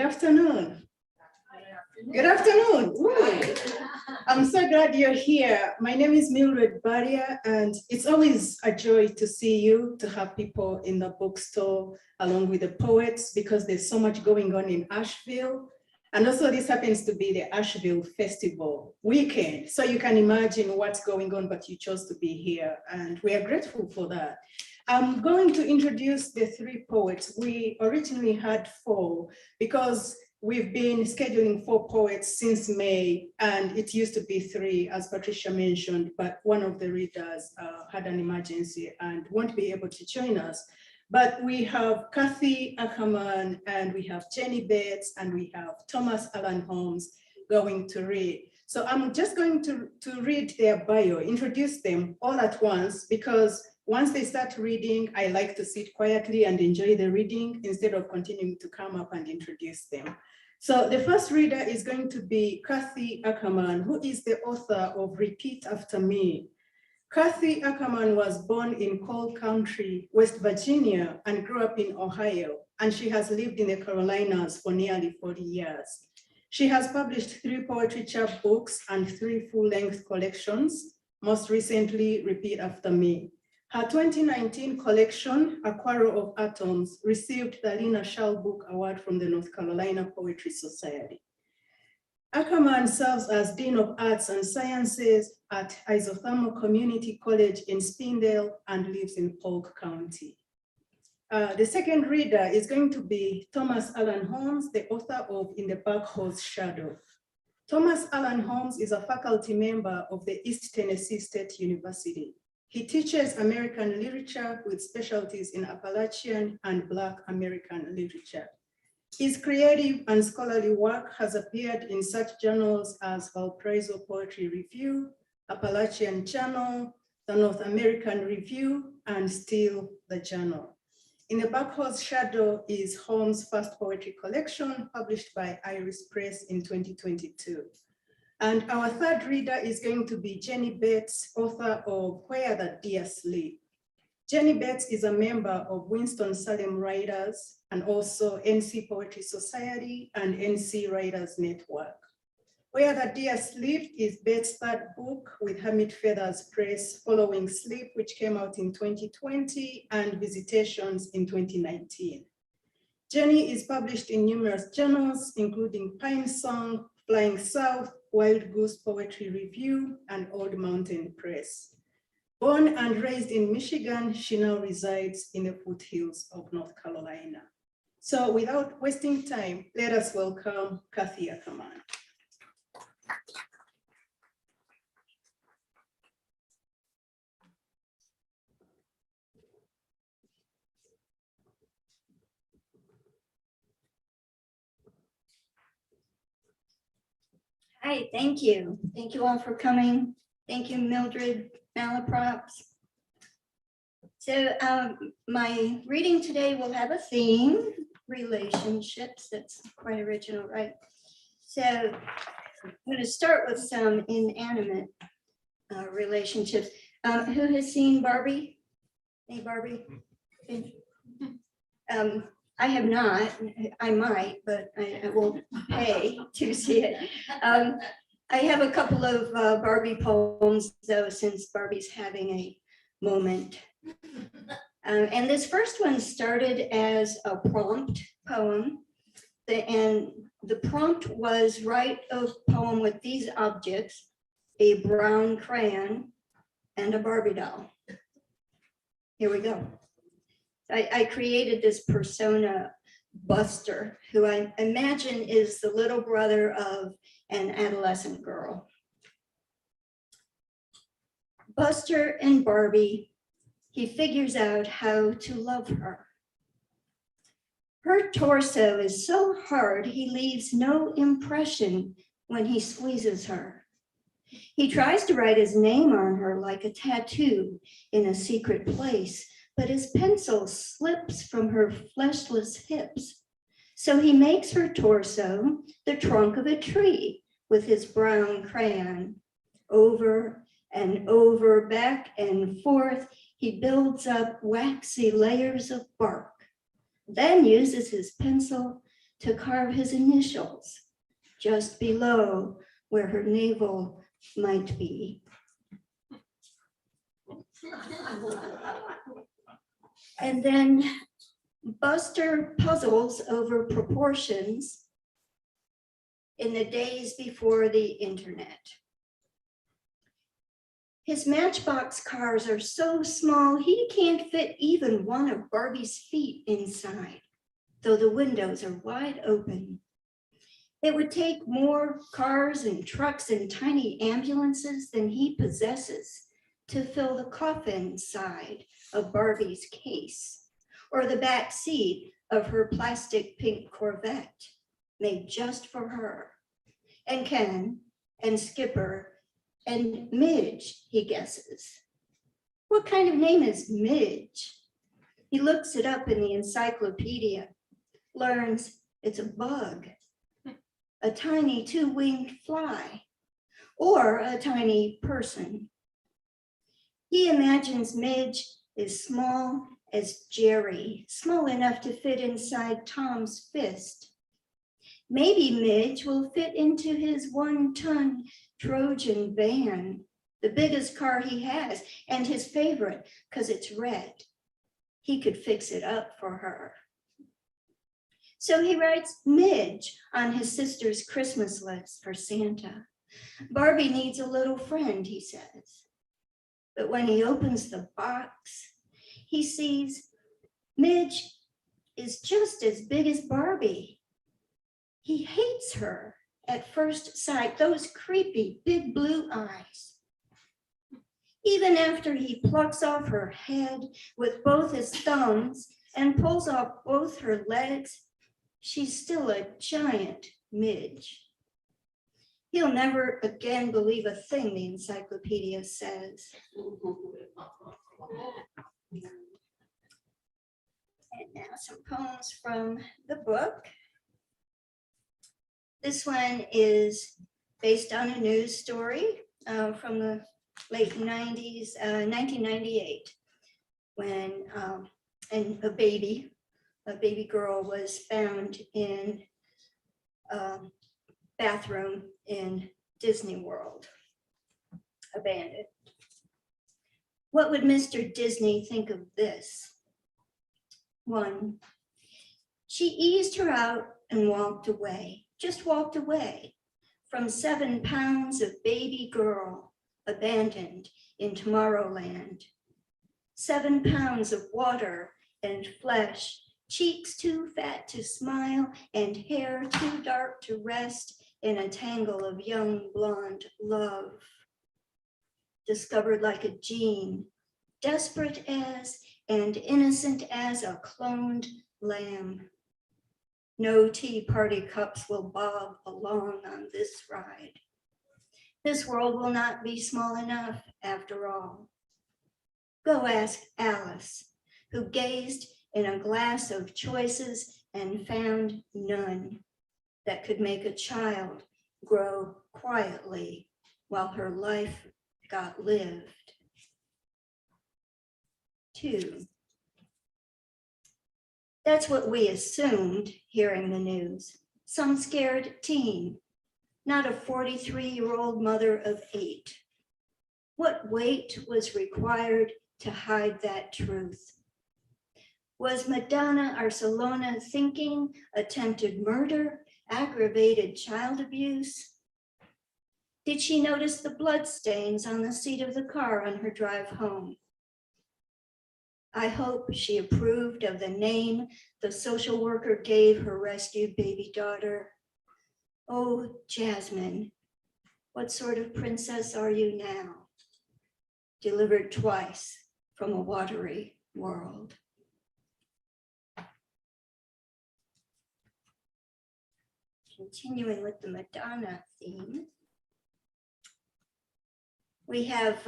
Good afternoon. Good afternoon. Ooh. I'm so glad you're here. My name is Mildred Barria, and it's always a joy to see you, to have people in the bookstore along with the poets, because there's so much going on in Asheville. And also this happens to be the Asheville Festival weekend. So you can imagine what's going on, but you chose to be here, and we are grateful for that. I'm going to introduce the three poets. We originally had four because we've been scheduling 4 poets since May, and it used to be 3, as Patricia mentioned, but one of the readers had an emergency and won't be able to join us. But we have Cantley Ackerman, and we have Jenny Bates, and we have Thomas Alan Holmes going to read. So I'm just going to read their bio, introduce them all at once, because once they start reading, I like to sit quietly and enjoy the reading instead of continuing to come up and introduce them. So the first reader is going to be Cantley Ackerman, who is the author of Repeat After Me. Cantley Ackerman was born in Polk County, West Virginia, and grew up in Ohio, and she has lived in the Carolinas for nearly 40 years. She has published 3 poetry chapbooks and 3 full-length collections, most recently Repeat After Me. Her 2019 collection, A Quarrel of Atoms, received the Lena Shull Book Award from the North Carolina Poetry Society. Ackerman serves as Dean of Arts and Sciences at Isothermal Community College in Spindale and lives in Polk County. The second reader is going to be Thomas Alan Holmes, the author of In the Backhawk's Shadow. Thomas Alan Holmes is a faculty member of the East Tennessee State University. He teaches American literature with specialties in Appalachian and Black American literature. His creative and scholarly work has appeared in such journals as Valparaiso Poetry Review, Appalachian Journal, the North American Review, and Still the Journal. In the Backhawk's Shadow is Holmes' first poetry collection, published by Iris Press in 2022. And our third reader is going to be Jenny Bates, author of Where the Deer Sleep. Jenny Bates is a member of Winston-Salem Writers and also NC Poetry Society and NC Writers Network. Where the Deer Sleep is Bates' third book with Hermit Feathers Press, following Sleep, which came out in 2020, and Visitations in 2019. Jenny is published in numerous journals, including Pinesong, Flying South, Wild Goose Poetry Review, and Old Mountain Press. Born and raised in Michigan, she now resides in the foothills of North Carolina. So without wasting time, let us welcome Cantley Ackerman. Hi, thank you. Thank you all for coming. Thank you, Mildred, Malaprops. So my reading today will have a theme, relationships. That's quite original, right? So I'm going to start with some inanimate relationships. Who has seen Barbie? Hey, Barbie? I have not. I might, but I won't pay to see it. I have a couple of Barbie poems, though, since Barbie's having a moment. And this first one started as a prompt poem. And the prompt was write a poem with these objects, a brown crayon and a Barbie doll. Here we go. I created this persona, Buster, who I imagine is the little brother of an adolescent girl. Buster and Barbie, he figures out how to love her. Her torso is so hard, he leaves no impression when he squeezes her. He tries to write his name on her like a tattoo in a secret place, but his pencil slips from her fleshless hips. So he makes her torso the trunk of a tree with his brown crayon. Over and over, back and forth, he builds up waxy layers of bark, then uses his pencil to carve his initials just below where her navel might be. And then Buster puzzles over proportions in the days before the internet. His Matchbox cars are so small, he can't fit even one of Barbie's feet inside, though the windows are wide open. It would take more cars and trucks and tiny ambulances than he possesses to fill the coffin side of Barbie's case, or the back seat of her plastic pink Corvette made just for her, and Ken and Skipper and Midge, he guesses. What kind of name is Midge? He looks it up in the encyclopedia, learns it's a bug, a tiny two-winged fly, or a tiny person. He imagines Midge is small as Jerry, small enough to fit inside Tom's fist. Maybe Midge will fit into his 1-ton Trojan van, the biggest car he has, and his favorite, because it's red. He could fix it up for her. So he writes Midge on his sister's Christmas list for Santa. Barbie needs a little friend, he says. But when he opens the box, he sees Midge is just as big as Barbie. He hates her at first sight, those creepy big blue eyes. Even after he plucks off her head with both his thumbs and pulls off both her legs, she's still a giant Midge. He'll never again believe a thing the encyclopedia says. And now some poems from the book. This one is based on a news story from the late 90s, 1998, when a baby girl was found in a bathroom in Disney World, abandoned. What would Mr. Disney think of this? 1, she eased her out and walked away, just walked away from 7 pounds of baby girl abandoned in Tomorrowland. 7 pounds of water and flesh, cheeks too fat to smile and hair too dark to rest in a tangle of young blonde love. Discovered like a gene, desperate as and innocent as a cloned lamb. No tea party cups will bob along on this ride. This world will not be small enough after all. Go ask Alice, who gazed in a glass of choices and found none that could make a child grow quietly while her life got lived. 2. That's what we assumed hearing the news. Some scared teen, not a 43-year-old mother of 8. What weight was required to hide that truth? Was Madonna Arcelona thinking attempted murder, aggravated child abuse? Did she notice the bloodstains on the seat of the car on her drive home? I hope she approved of the name the social worker gave her rescued baby daughter. Oh, Jasmine, what sort of princess are you now? Delivered twice from a watery world. Continuing with the Madonna theme, we have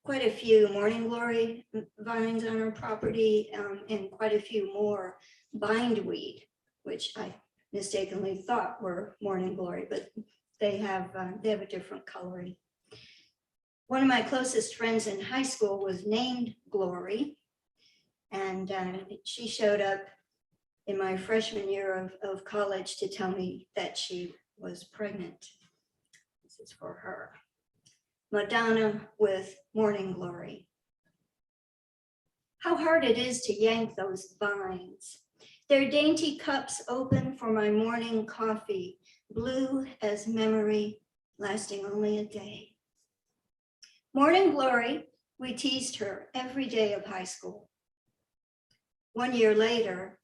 quite a few morning glory vines on our property and quite a few more bindweed, which I mistakenly thought were morning glory, but they have a different coloring. One of my closest friends in high school was named Glory, and she showed up in my freshman year of college to tell me that she was pregnant. This is for her. Madonna with Morning Glory. How hard it is to yank those vines. Their dainty cups open for my morning coffee, blue as memory, lasting only a day. Morning Glory, we teased her every day of high school. 1 year later,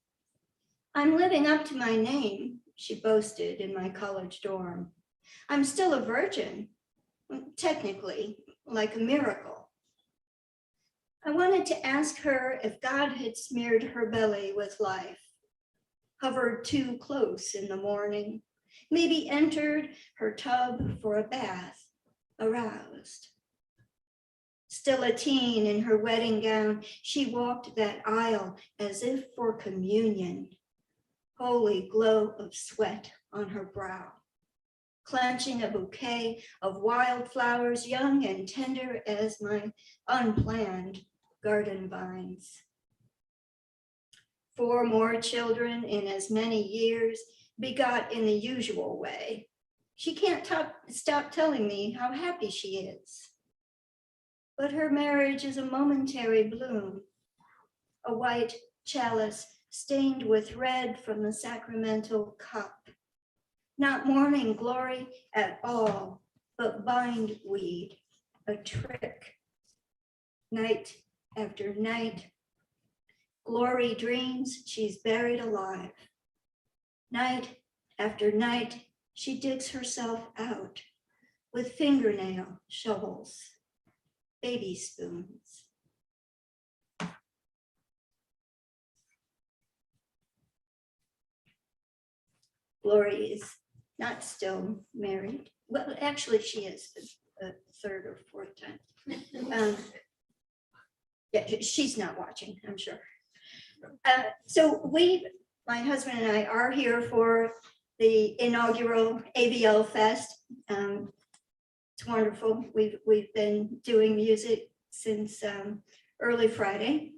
I'm living up to my name, she boasted in my college dorm. I'm still a virgin, technically, like a miracle. I wanted to ask her if God had smeared her belly with life, hovered too close in the morning, maybe entered her tub for a bath, aroused. Still a teen in her wedding gown, she walked that aisle as if for communion, holy glow of sweat on her brow, clenching a bouquet of wildflowers young and tender as my unplanned garden vines. 4 more children in as many years, begot in the usual way. She can't stop telling me how happy she is. But her marriage is a momentary bloom, a white chalice stained with red from the sacramental cup. Not morning glory at all, but bindweed, a trick. Night after night, Glory dreams she's buried alive. Night after night, she digs herself out with fingernail shovels, baby spoons. Glory is not still married. Well, actually she is the 3rd or 4th time. Yeah, she's not watching, I'm sure. So my husband and I are here for the inaugural ABL Fest. It's wonderful. We've been doing music since early Friday,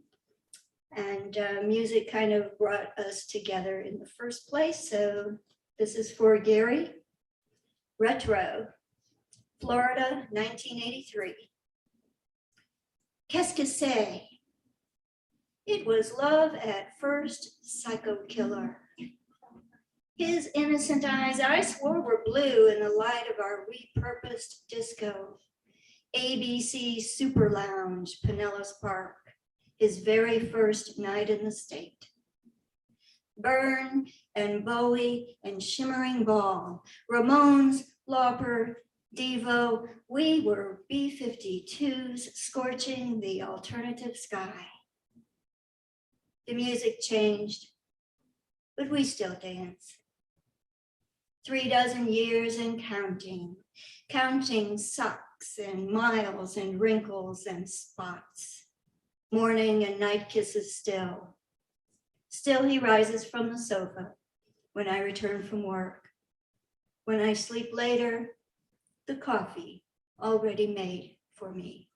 and music kind of brought us together in the first place. So this is for Gary. Retro, Florida, 1983. Qu'est-ce que c'est? It was love at first, psycho killer. His innocent eyes, I swore, were blue in the light of our repurposed disco. ABC Super Lounge, Pinellas Park, his very first night in the state. Byrne and Bowie and Shimmering Ball, Ramones, Lauper, Devo, we were B-52s scorching the alternative sky. The music changed, but we still dance. 36 years and counting socks and miles and wrinkles and spots. Morning and night kisses still. Still he rises from the sofa when I return from work. When I sleep later, the coffee already made for me.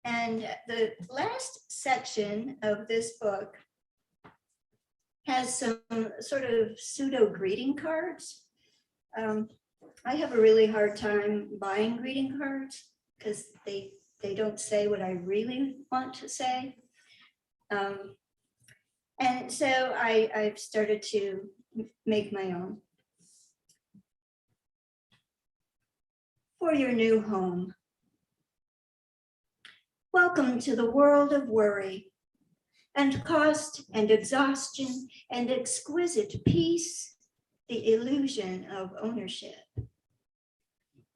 And the last section of this book has some sort of pseudo greeting cards. I have a really hard time buying greeting cards because they don't say what I really want to say. And so I've started to make my own. For your new home. Welcome to the world of worry and cost and exhaustion and exquisite peace, the illusion of ownership.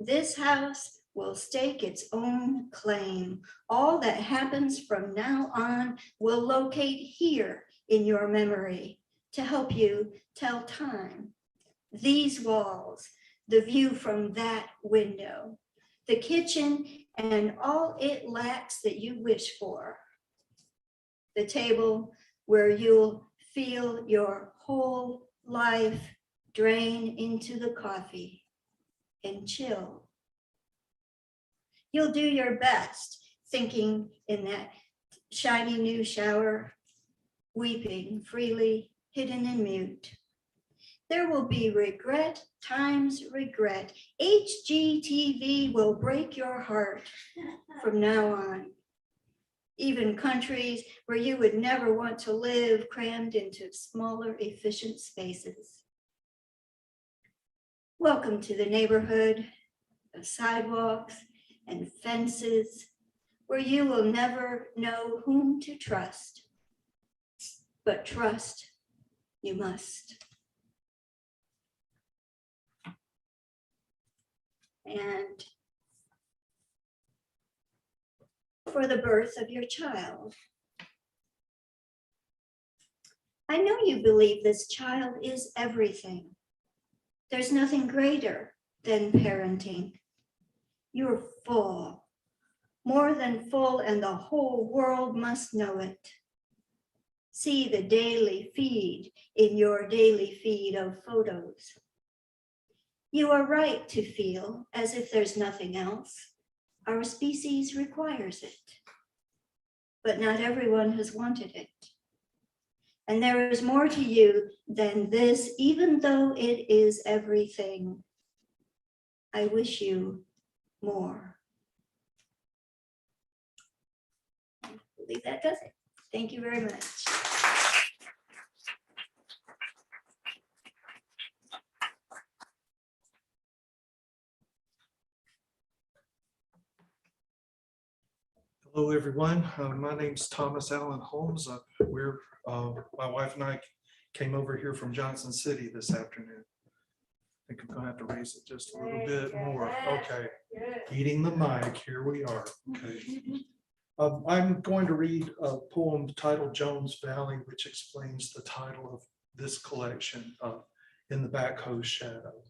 This house will stake its own claim. All that happens from now on will locate here in your memory to help you tell time. These walls, the view from that window, the kitchen and all it lacks that you wish for. The table where you'll feel your whole life drain into the coffee and chill. You'll do your best thinking in that shiny new shower, weeping freely, hidden and mute. There will be regret times regret. HGTV will break your heart from now on. Even countries where you would never want to live, crammed into smaller, efficient spaces. Welcome to the neighborhood of sidewalks and fences where you will never know whom to trust, but trust you must. And for the birth of your child. I know you believe this child is everything. There's nothing greater than parenting. You're full, more than full, and the whole world must know it. See the daily feed in your daily feed of photos. You are right to feel as if there's nothing else. Our species requires it, but not everyone has wanted it. And there is more to you than this, even though it is everything. I wish you more. I believe that does it. Thank you very much. Hello, everyone. My name's Thomas Allen Holmes. My wife and I came over here from Johnson City this afternoon. I think I'm gonna have to raise it just a little bit more. Okay, eating the mic, here we are. Okay. I'm going to read a poem titled Jones Valley, which explains the title of this collection, In the Backhoe's Shadow.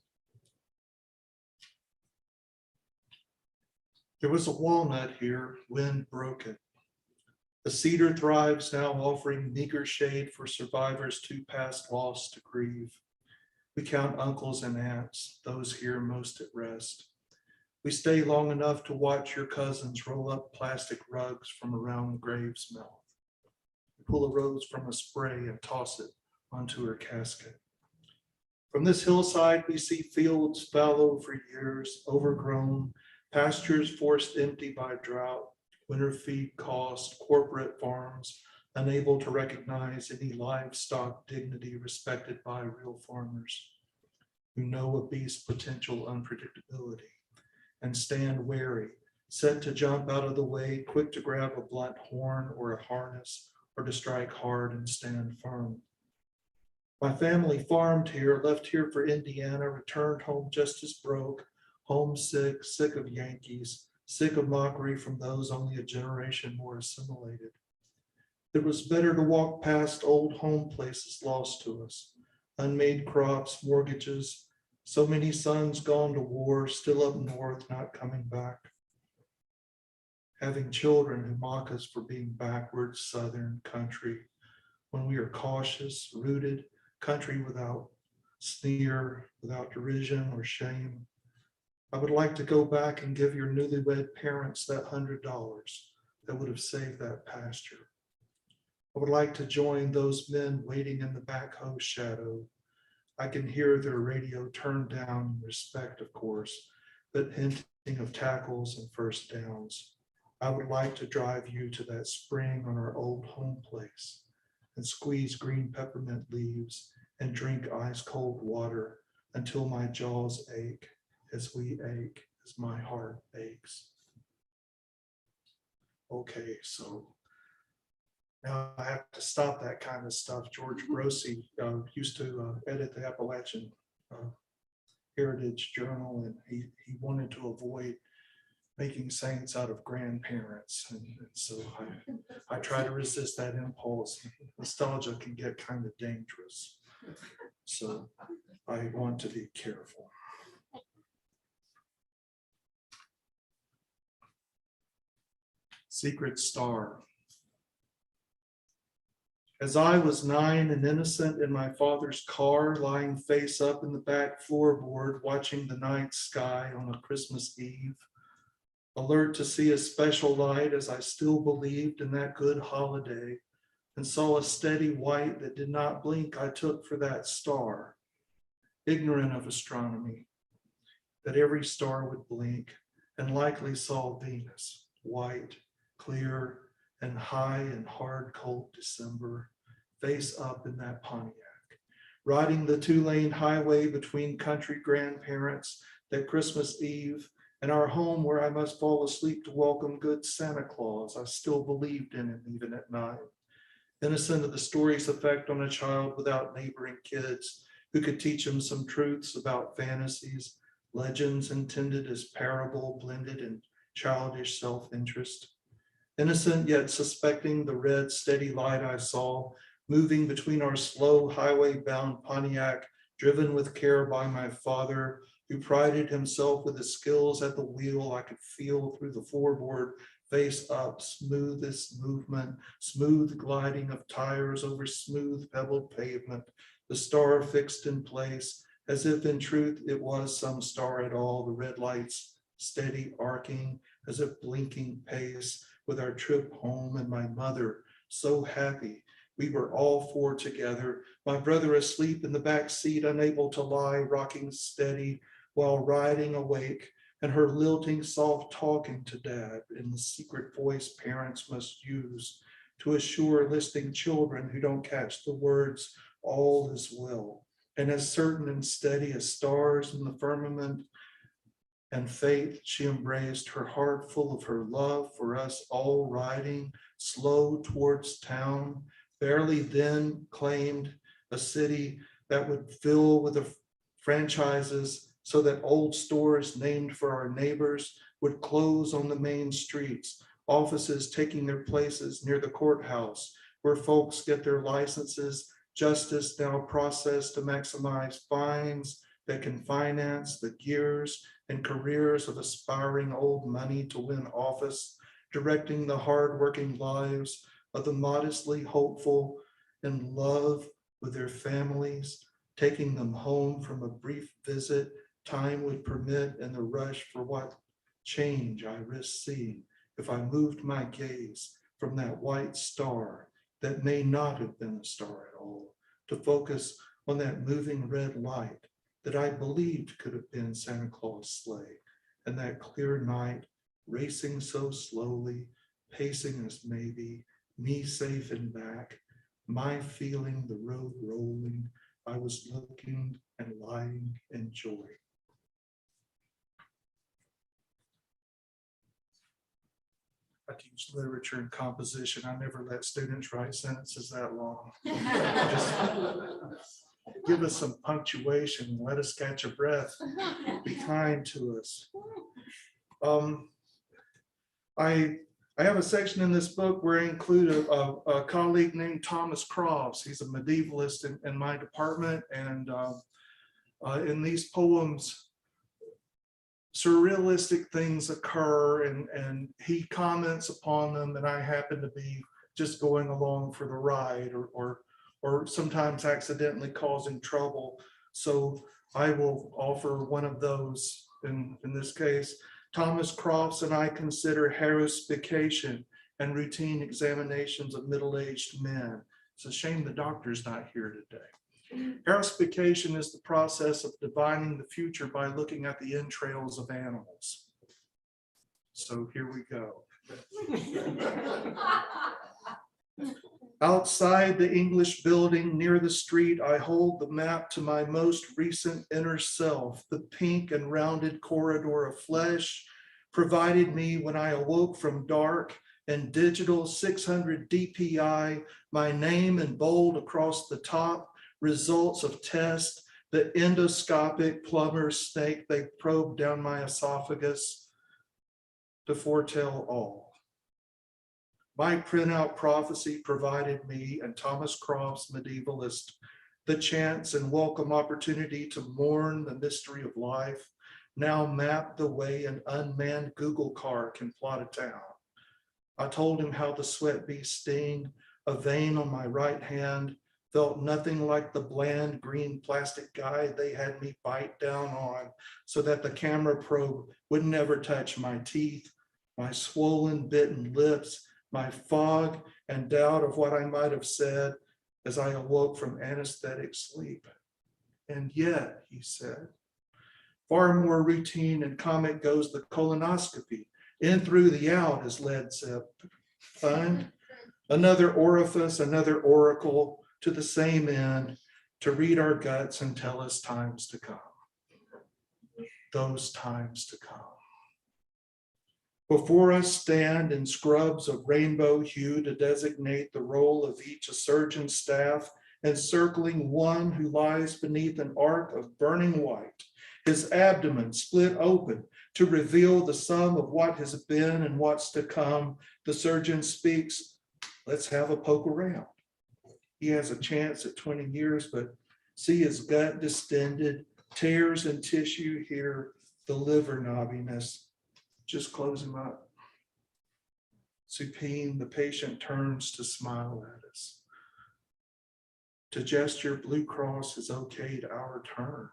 There was a walnut here, wind broke it. The cedar thrives now, offering meager shade for survivors too past loss to grieve. We count uncles and aunts, those here most at rest. We stay long enough to watch your cousins roll up plastic rugs from around the grave's mouth. We pull a rose from a spray and toss it onto her casket. From this hillside, we see fields fallow for years, overgrown, pastures forced empty by drought, winter feed cost, corporate farms unable to recognize any livestock dignity respected by real farmers who know a beast's potential unpredictability and stand wary, set to jump out of the way, quick to grab a blunt horn or a harness or to strike hard and stand firm. My family farmed here, left here for Indiana, returned home just as broke, homesick, sick of Yankees, sick of mockery from those only a generation more assimilated. It was better to walk past old home places lost to us, unmade crops, mortgages, so many sons gone to war, still up north, not coming back. Having children who mock us for being backwards, southern country, when we are cautious, rooted, country without sneer, without derision or shame. I would like to go back and give your newlywed parents that $100 that would have saved that pasture. I would like to join those men waiting in the backhoe shadow. I can hear their radio turned down in respect, of course, but hinting of tackles and first downs. I would like to drive you to that spring on our old home place and squeeze green peppermint leaves and drink ice cold water until my jaws ache as we ache, as my heart aches. Okay, so now I have to stop that kind of stuff. George Brosey used to edit the Appalachian Heritage Journal, and he wanted to avoid making saints out of grandparents. And so I try to resist that impulse. Nostalgia can get kind of dangerous. So I want to be careful. Secret Star. As I was 9 and innocent in my father's car, lying face up in the back floorboard, watching the night sky on a Christmas Eve, alert to see a special light as I still believed in that good holiday and saw a steady white that did not blink, I took for that star, ignorant of astronomy, that every star would blink, and likely saw Venus, white, clear, and high in hard, cold December, face up in that Pontiac, riding the 2-lane highway between country grandparents that Christmas Eve and our home where I must fall asleep to welcome good Santa Claus. I still believed in him even at night. Innocent of the story's effect on a child without neighboring kids who could teach him some truths about fantasies, legends intended as parable blended in childish self-interest. Innocent yet suspecting the red steady light I saw moving between our slow highway-bound Pontiac, driven with care by my father, who prided himself with his skills at the wheel. I could feel through the floorboard, face up, smoothest movement, smooth gliding of tires over smooth pebbled pavement, the star fixed in place, as if in truth it was some star at all, the red lights steady arcing, as if blinking pace with our trip home, and my mother so happy. We were all four together, my brother asleep in the back seat, unable to lie, rocking steady while riding awake, and her lilting soft talking to dad in the secret voice parents must use to assure listening children who don't catch the words, all is well, and as certain and steady as stars in the firmament. And faith she embraced, her heart full of her love for us, all riding slow towards town, barely then claimed a city that would fill with the franchises so that old stores named for our neighbors would close on the main streets, offices taking their places near the courthouse where folks get their licenses, justice now processed to maximize fines that can finance the gears and careers of aspiring old money to win office, directing the hardworking lives of the modestly hopeful in love with their families, taking them home from a brief visit time would permit, and the rush for what change I risk seeing if I moved my gaze from that white star that may not have been a star at all, to focus on that moving red light that I believed could have been Santa Claus' sleigh, and that clear night racing so slowly, pacing as maybe, me safe and back, my feeling the road rolling, I was looking and lying in joy. I teach literature and composition. I never let students write sentences that long. Just give us some punctuation, let us catch a breath, be kind to us. I have a section in this book where I include a colleague named Thomas Crofts. He's a medievalist in my department, and in these poems, surrealistic things occur, and he comments upon them, and I happen to be just going along for the ride, or sometimes accidentally causing trouble. So I will offer one of those in this case. Thomas Crofts and I consider haruspication and routine examinations of middle-aged men. It's a shame the doctor's not here today. Haruspication is the process of divining the future by looking at the entrails of animals. So here we go. Outside the English building near the street, I hold the map to my most recent inner self. The pink and rounded corridor of flesh provided me when I awoke from dark and digital 600 DPI, my name in bold across the top, results of test, the endoscopic plumber's snake they probed down my esophagus to foretell all. My printout prophecy provided me and Thomas Crofts, medievalist, the chance and welcome opportunity to mourn the mystery of life, now map the way an unmanned Google car can plot a town. I told him how the sweat bee sting, a vein on my right hand, felt nothing like the bland green plastic guide they had me bite down on so that the camera probe would never touch my teeth, my swollen, bitten lips, my fog and doubt of what I might have said as I awoke from anesthetic sleep. And yet, he said, far more routine and comic goes the colonoscopy. In through the out, as Led Zeppelin. Find another orifice, another oracle to the same end, to read our guts and tell us times to come. Those times to come. Before us stand in scrubs of rainbow hue to designate the role of each surgeon staff, encircling one who lies beneath an arc of burning white, his abdomen split open to reveal the sum of what has been and what's to come. The surgeon speaks, let's have a poke around. He has a chance at 20 years, but see his gut distended, tears and tissue here, the liver knobbiness. Just close him up. Supine, the patient turns to smile at us. To gesture Blue Cross is okayed our turn.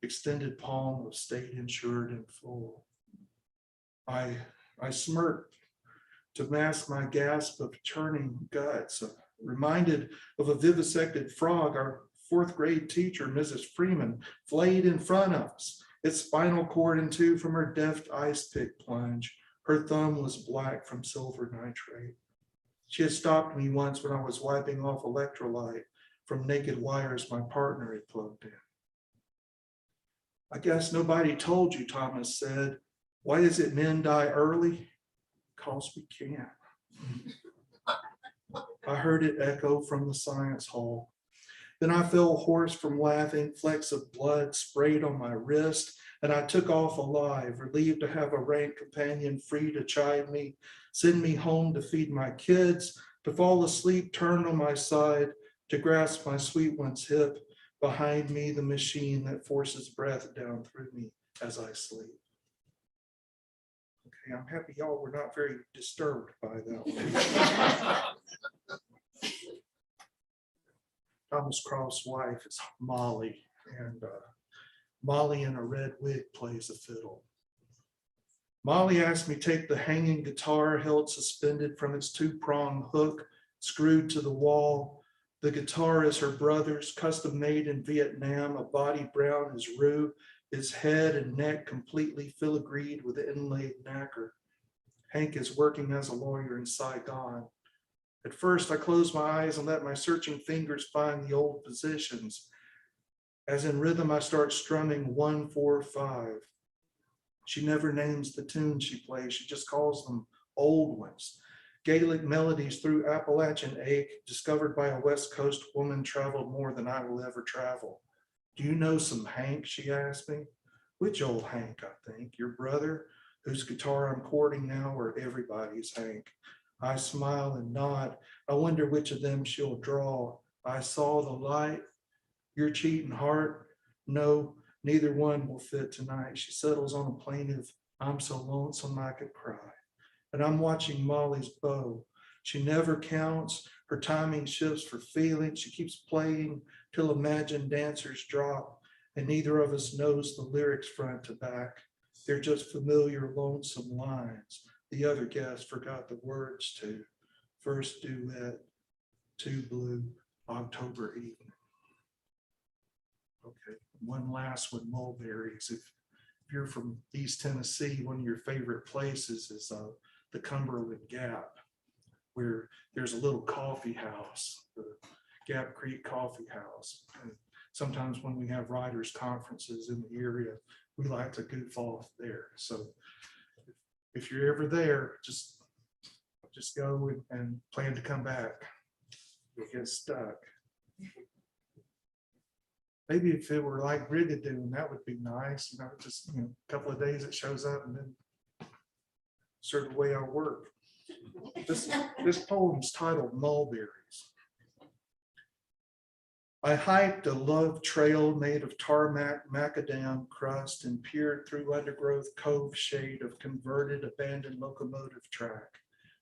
Extended palm of state insured in full. I smirked to mask my gasp of churning guts, reminded of a vivisected frog our fourth grade teacher, Mrs. Freeman, flayed in front of us, its spinal cord in two from her deft ice pick plunge. Her thumb was black from silver nitrate. She had stopped me once when I was wiping off electrolyte from naked wires my partner had plugged in. I guess nobody told you, Thomas said. Why is it men die early? Because we can't. I heard it echo from the science hall. Then I fell hoarse from laughing, flecks of blood sprayed on my wrist, and I took off alive, relieved to have a rank companion free to chide me, send me home to feed my kids, to fall asleep turned on my side, to grasp my sweet one's hip, behind me the machine that forces breath down through me as I sleep. Okay, I'm happy y'all were not very disturbed by that one. Thomas Croft's wife is Molly, and Molly in a red wig plays a fiddle. Molly asked me to take the hanging guitar held suspended from its two-pronged hook, screwed to the wall. The guitar is her brother's, custom made in Vietnam, a body brown as rue, his head and neck completely filigreed with inlaid nacre. Hank is working as a lawyer in Saigon. At first, I closed my eyes and let my searching fingers find the old positions. As in rhythm, I start strumming 1, 4, 5. She never names the tunes she plays. She just calls them old ones. Gaelic melodies through Appalachian ache, discovered by a West Coast woman traveled more than I will ever travel. Do you know some Hank, she asked me. Which old Hank, I think? Your brother, whose guitar I'm courting now, or everybody's Hank? I smile and nod. I wonder which of them she'll draw. I saw the light. Your cheating heart? No, neither one will fit tonight. She settles on a plaintive, I'm so lonesome I could cry. And I'm watching Molly's bow. She never counts. Her timing shifts for feeling. She keeps playing till imagined dancers drop, and neither of us knows the lyrics front to back. They're just familiar, lonesome lines. The other guest forgot the words to. First duet, too blue, October evening. Okay, one last one, mulberries. If you're from East Tennessee, one of your favorite places is the Cumberland Gap, where there's a little coffee house, the Gap Creek Coffee House. And sometimes when we have writers' conferences in the area, we like to goof off there. So if you're ever there, just go and plan to come back. You'll get stuck. Maybe if it were like Brigadoon, that would be nice. You know, just a couple of days it shows up, and then sort of the way I work. This poem's titled Mulberries. I hiked a love trail made of tarmac macadam crust and peered through undergrowth cove shade of converted abandoned locomotive track,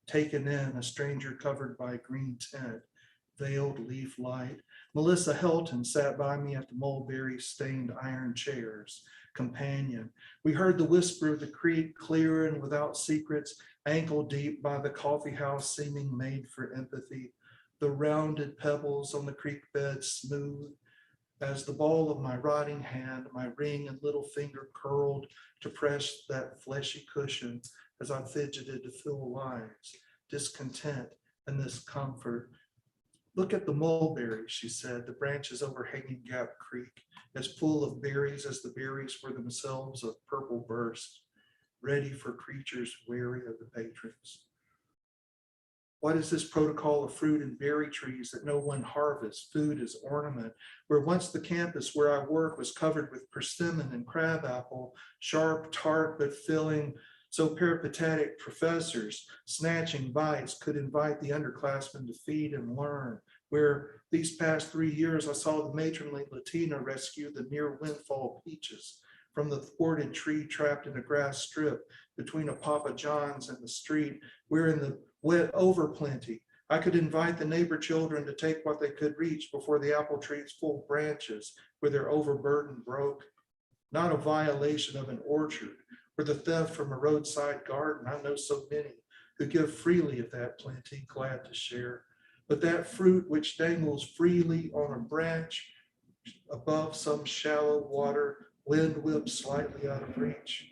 taken in a stranger covered by green tent, veiled leaf light. Melissa Helton sat by me at the mulberry-stained iron chairs. Companion. We heard the whisper of the creek clear and without secrets, ankle deep by the coffee house seeming made for empathy. The rounded pebbles on the creek bed smooth as the ball of my writing hand, my ring and little finger curled to press that fleshy cushion as I fidgeted to fill lives, discontent and this comfort. Look at the mulberry, she said, the branches overhanging Gap Creek, as full of berries as the berries were themselves of purple burst, ready for creatures wary of the patrons. What is this protocol of fruit and berry trees that no one harvests, food as ornament, where once the campus where I work was covered with persimmon and crabapple, sharp, tart, but filling, so peripatetic professors, snatching bites, could invite the underclassmen to feed and learn, where these past 3 years I saw the matronly Latina rescue the near windfall peaches from the thwarted tree trapped in a grass strip between a Papa John's and the street, where in the wet overplenty, I could invite the neighbor children to take what they could reach before the apple tree's full branches, where their overburden broke. Not a violation of an orchard, or the theft from a roadside garden. I know so many who give freely of that plenty, glad to share. But that fruit which dangles freely on a branch above some shallow water, wind whipped slightly out of reach.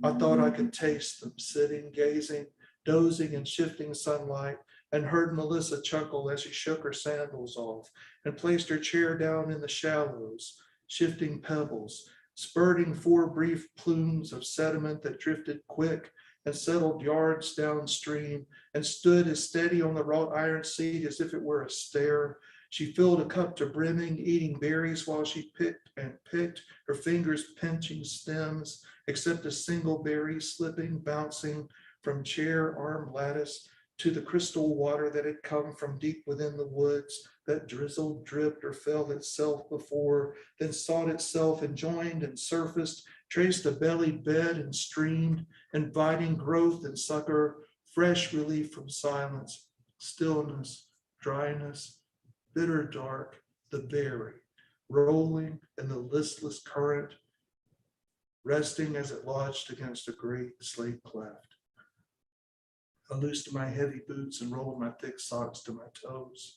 I thought I could taste them sitting, gazing, dozing in shifting sunlight, and heard Melissa chuckle as she shook her sandals off and placed her chair down in the shallows, shifting pebbles, spurting 4 brief plumes of sediment that drifted quick and settled yards downstream and stood as steady on the wrought iron seat as if it were a stair. She filled a cup to brimming, eating berries while she picked and picked, her fingers pinching stems, except a single berry slipping, bouncing from chair arm lattice to the crystal water that had come from deep within the woods, that drizzled, dripped, or fell itself before, then sought itself and joined and surfaced, traced a bellied bed and streamed, inviting growth and succor, fresh relief from silence, stillness, dryness, bitter dark, the berry, rolling in the listless current, resting as it lodged against a great slate cleft. I loosed my heavy boots and rolled my thick socks to my toes.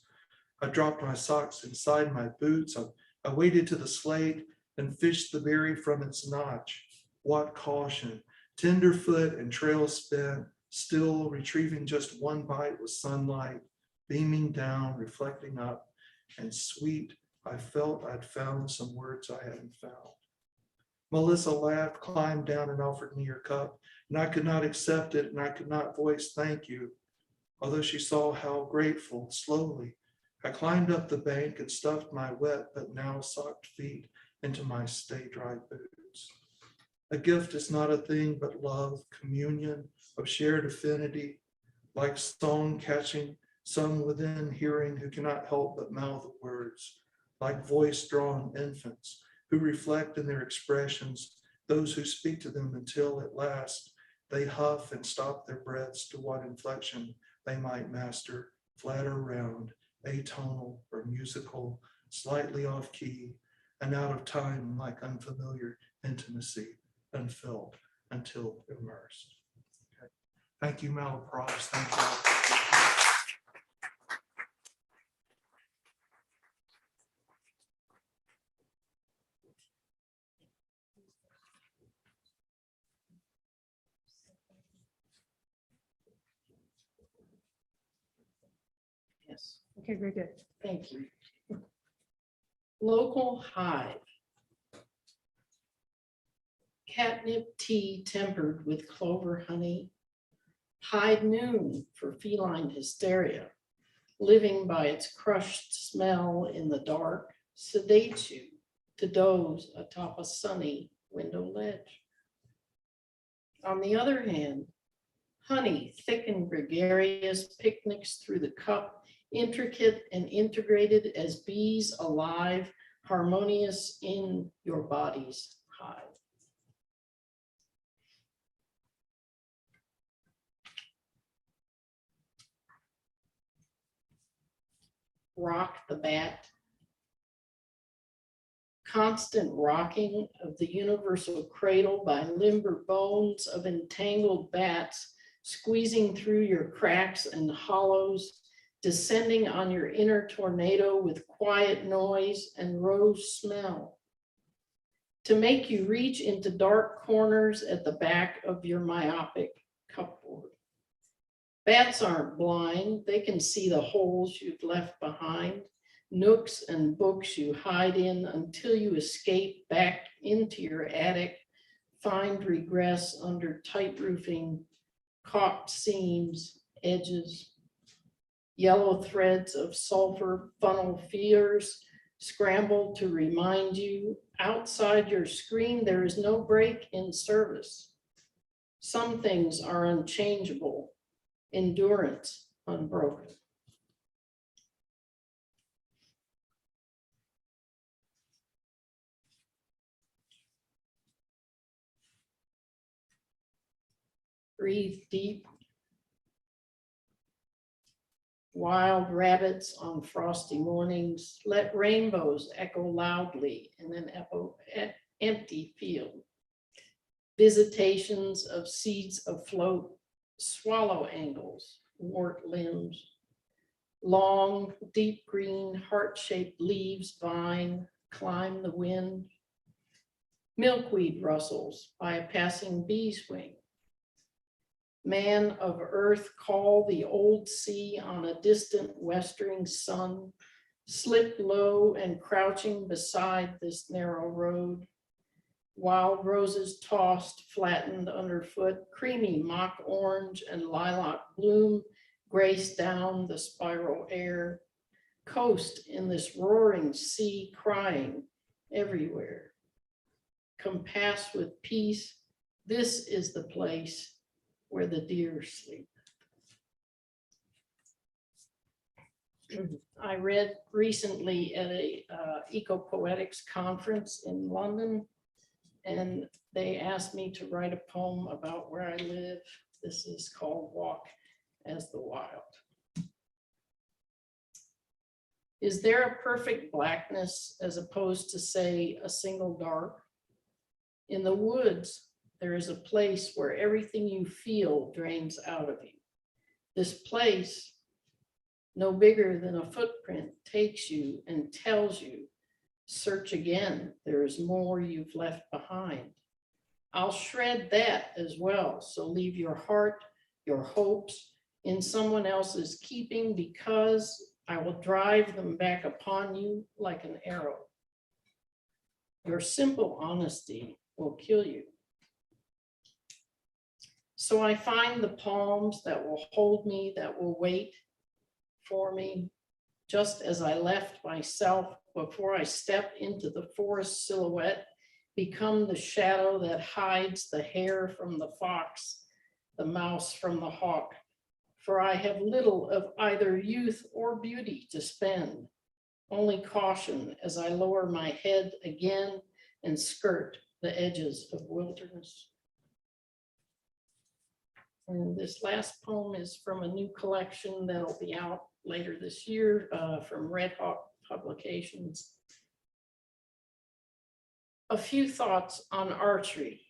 I dropped my socks inside my boots. I waded to the slate and fished the berry from its notch. What caution, tenderfoot and trail spin, still retrieving just one bite with sunlight, beaming down, reflecting up, and sweet, I felt I'd found some words I hadn't found. Melissa laughed, climbed down and offered me her cup, and I could not accept it and I could not voice thank you. Although she saw how grateful, slowly, I climbed up the bank and stuffed my wet but now socked feet into my stay-dry boots. A gift is not a thing but love, communion of shared affinity, like song catching some within hearing who cannot help but mouth words, like voice-drawn infants who reflect in their expressions those who speak to them until at last they huff and stop their breaths to what inflection they might master, flat or round, atonal or musical, slightly off key, and out of time like unfamiliar intimacy, unfelt until immersed. Okay. Thank you, Malaprop. Thank you. Yes, Okay, very good. thank you. Local hive. Catnip tea tempered with clover honey. High noon for feline hysteria. Living by its crushed smell in the dark, sedates you to doze atop a sunny window ledge. On the other hand, honey, thick and gregarious, picnics through the cup, intricate and integrated as bees alive, harmonious in your body's hive. rock the bat. Constant rocking of the universal cradle by limber bones of entangled bats, squeezing through your cracks and hollows, descending on your inner tornado with quiet noise and rose smell, to make you reach into dark corners at the back of your myopic cupboard. Bats aren't blind, they can see the holes you've left behind, nooks and books you hide in until you escape back into your attic, find regress under tight roofing, caulked seams, edges, yellow threads of sulfur funnel fears scramble to remind you outside your screen there is no break in service. Some things are unchangeable, endurance unbroken. Breathe deep. Wild rabbits on frosty mornings, let rainbows echo loudly in an empty field. Visitations of seeds afloat, swallow angles, wart limbs. Long, deep green, heart-shaped leaves vine, climb the wind. Milkweed rustles by a passing bee's wing. Man of earth call the old sea on a distant westering sun, slip low and crouching beside this narrow road. Wild roses tossed, flattened underfoot, creamy mock orange and lilac bloom grace down the spiral air. Coast in this roaring sea crying everywhere. Compass with peace, this is the place where the deer sleep. I read recently at a eco-poetics conference in London, and they asked me to write a poem about where I live. This is called Walk as the Wild. Is there a perfect blackness as opposed to, say, a single dark? In the woods, there is a place where everything you feel drains out of you. This place, no bigger than a footprint, takes you and tells you, search again, there is more you've left behind. I'll shred that as well, so leave your heart, your hopes in someone else's keeping, because I will drive them back upon you like an arrow. Your simple honesty will kill you. So I find the palms that will hold me, that will wait for me, just as I left myself before I step into the forest silhouette, become the shadow that hides the hare from the fox, the mouse from the hawk. For I have little of either youth or beauty to spend, only caution as I lower my head again and skirt the edges of wilderness. And this last poem is from a new collection that'll be out later this year from Red Hawk Publications. A few thoughts on archery.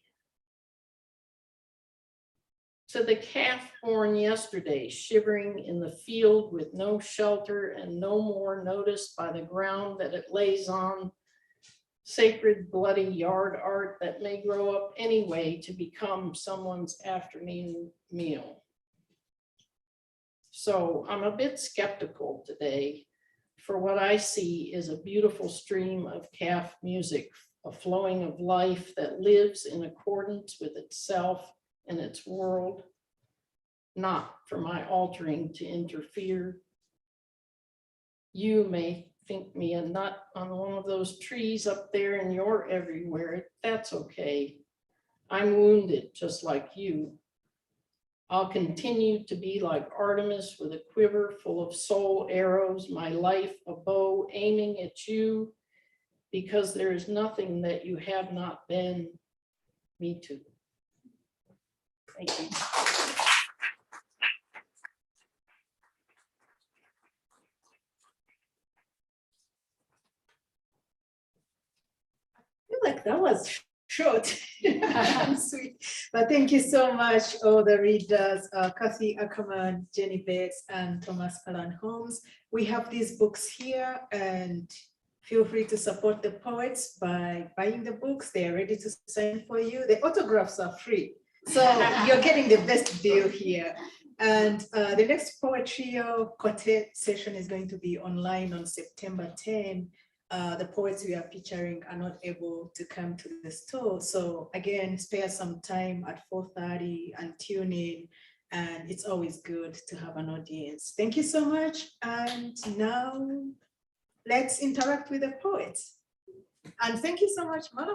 To the calf born yesterday, shivering in the field with no shelter and no more noticed by the ground that it lays on, sacred bloody yard art that may grow up anyway to become someone's afternoon meal. So I'm a bit skeptical today, for what I see is a beautiful stream of calf music, a flowing of life that lives in accordance with itself and its world, not for my altering to interfere. You may think me a nut on one of those trees up there and you're everywhere. That's okay. I'm wounded just like you. I'll continue to be like Artemis with a quiver full of soul arrows, my life a bow aiming at you, because there is nothing that you have not been. Me too. Thank you. that was short and sweet. But thank you so much, all the readers, Cantley Ackerman, Jenny Bates, and Thomas Alan Holmes. We have these books here, and feel free to support the poets by buying the books. They are ready to sign for you. The autographs are free, so you're getting the best deal here. And the next Poetrio quartet session is going to be online on September 10. The poets we are featuring are not able to come to the store. So again, spare some time at 4:30 and tune in. And it's always good to have an audience. Thank you so much. And now let's interact with the poets. And thank you so much, Malaprop.